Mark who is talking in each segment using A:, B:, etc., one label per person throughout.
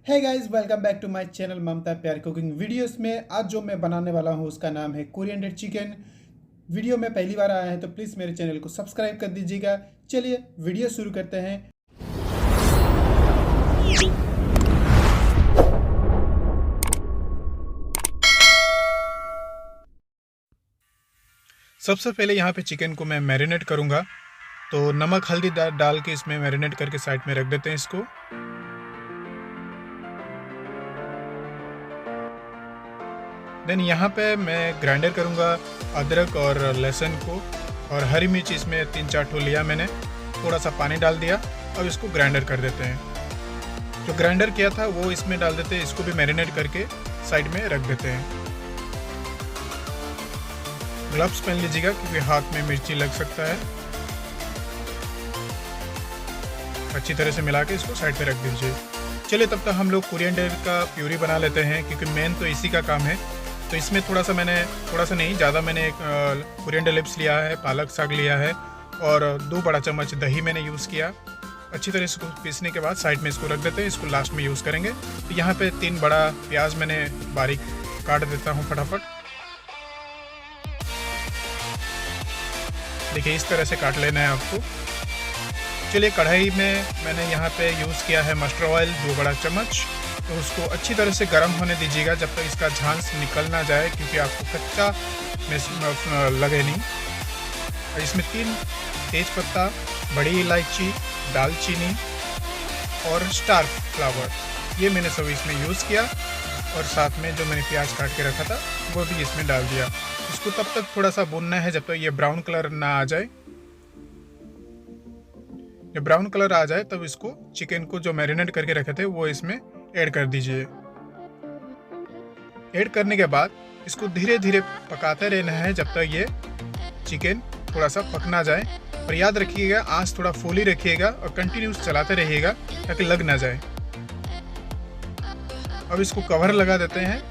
A: है guys, welcome back to my channel Mamta प्यार cooking videos में। आज जो मैं बनाने वाला हूँ उसका नाम है कोरिएंडर चिकन। वीडियो में पहली बार आया है तो प्लीज़ मेरे चैनल को सब्सक्राइब कर दीजिएगा। चलिए वीडियो शुरू करते हैं। सबसे पहले यहाँ पे चिकन को मैं मैरिनेट करूँगा, तो नमक हल्दी डाल के इसमें मैरिनेट करके साइड में रख देते हैं इसको। देन यहाँ पे मैं ग्राइंडर करूँगा अदरक और लहसुन को, और हरी मिर्च इसमें 3-4 ठो लिया मैंने। थोड़ा सा पानी डाल दिया और इसको ग्राइंडर कर देते हैं। जो ग्राइंडर किया था वो इसमें डाल देते हैं। इसको भी मैरिनेट करके साइड में रख देते हैं। ग्लव्स पहन लीजिएगा क्योंकि हाथ में मिर्ची लग सकता है। अच्छी तरह से मिला के इसको साइड पे रख दीजिए। चलिए तब तक हम लोग कोरिएंडर का प्यूरी बना लेते हैं, क्योंकि मेन तो इसी का काम है। तो इसमें थोड़ा सा नहीं ज़्यादा मैंने कोरिएंडर लिप्स लिया है, पालक साग लिया है, और 2 बड़ा चम्मच दही मैंने यूज़ किया। अच्छी तरह इसको पीसने के बाद साइड में इसको रख देते हैं। इसको लास्ट में यूज़ करेंगे। तो यहाँ पे 3 बड़ा प्याज मैंने बारीक काट देता हूँ फटाफट। देखिए इस तरह से काट लेना है आपको। चलिए कढ़ाई में मैंने यहाँ पे यूज़ किया है मस्टर्ड ऑयल 2 बड़ा चम्मच। तो उसको अच्छी तरह से गर्म होने दीजिएगा जब तक इसका झांस निकल ना जाए, क्योंकि आपको कच्चा में लगे नहीं। और इसमें 3 तेज़पत्ता, बड़ी इलायची, दालचीनी और स्टार फ्लावर, ये मैंने सब इसमें यूज़ किया। और साथ में जो मैंने प्याज काट के रखा था वो भी इसमें डाल दिया। इसको तब तक थोड़ा सा भूनना है जब तक ये ब्राउन कलर ना आ जाए। जब ब्राउन कलर आ जाए तब इसको चिकन को जो मैरिनेट करके रखे थे वो इसमें ऐड कर दीजिए। ऐड करने के बाद इसको धीरे धीरे पकाते रहना है जब तक ये चिकन थोड़ा सा पक ना जाए। और याद रखिएगा आंच थोड़ा फुल ही रखिएगा और कंटिन्यूस चलाते रहिएगा ताकि लग ना जाए। अब इसको कवर लगा देते हैं।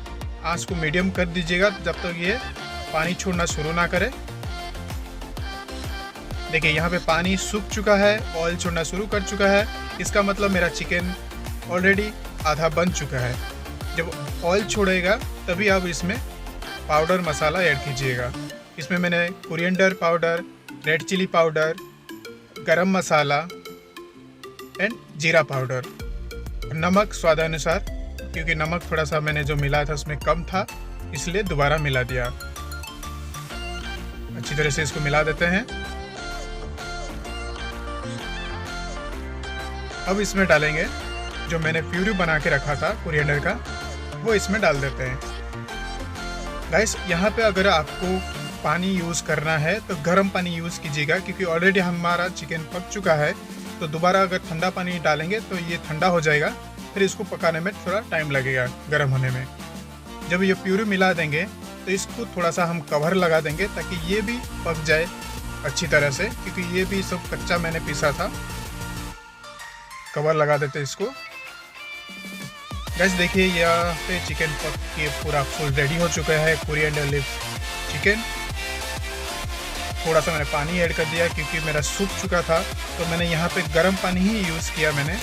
A: आंच को मीडियम कर दीजिएगा जब तक ये पानी छोड़ना शुरू ना करे। देखिए यहाँ पे पानी सूख चुका है, ऑयल छोड़ना शुरू कर चुका है। इसका मतलब मेरा चिकन ऑलरेडी आधा बन चुका है। जब ऑयल छोड़ेगा तभी आप इसमें पाउडर मसाला ऐड कीजिएगा। इसमें मैंने coriander powder, red chilli powder, garam masala and जीरा पाउडर, नमक स्वादानुसार, क्योंकि नमक थोड़ा सा मैंने जो मिलाया था उसमें कम था, इसलिए दोबारा मिला दिया। अच्छी तरह से इसको मिला देते हैं। अब इसमें डालेंगे जो मैंने प्यूरी बना के रखा था कोरिएंडर का, वो इसमें डाल देते हैं। गाइस यहाँ पे अगर आपको पानी यूज़ करना है तो गर्म पानी यूज़ कीजिएगा, क्योंकि ऑलरेडी हमारा चिकन पक चुका है। तो दोबारा अगर ठंडा पानी डालेंगे तो ये ठंडा हो जाएगा, फिर इसको पकाने में थोड़ा टाइम लगेगा गर्म होने में। जब ये प्यूरी मिला देंगे तो इसको थोड़ा सा हम कवर लगा देंगे ताकि ये भी पक जाए अच्छी तरह से, क्योंकि ये भी सब कच्चा मैंने पीसा था। कवर लगा देते इसको। गाइस देखिए यहाँ पे चिकन पक के पूरा फुल रेडी हो चुका है कोरिएंडर लीफ चिकन। थोड़ा सा मैंने पानी ऐड कर दिया क्योंकि मेरा सूख चुका था, तो मैंने यहाँ पे गर्म पानी ही यूज़ किया मैंने।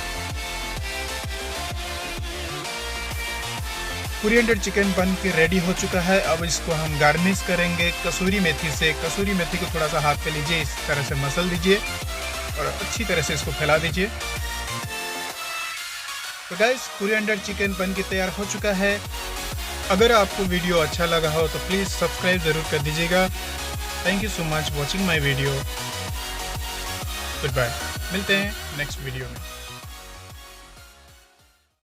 A: कोरिएंडर चिकन बन के रेडी हो चुका है। अब इसको हम गार्निश करेंगे कसूरी मेथी से। कसूरी मेथी को थोड़ा सा हाथ पे लीजिए, इस तरह से मसल दीजिए और अच्छी तरह से इसको फैला दीजिए। तो गाइस कोरिएंडर चिकन बन के तैयार हो चुका है। अगर आपको वीडियो अच्छा लगा हो तो प्लीज़ सब्सक्राइब ज़रूर कर दीजिएगा। Thank you so much watching my video. Goodbye, मिलते हैं नेक्स्ट वीडियो में।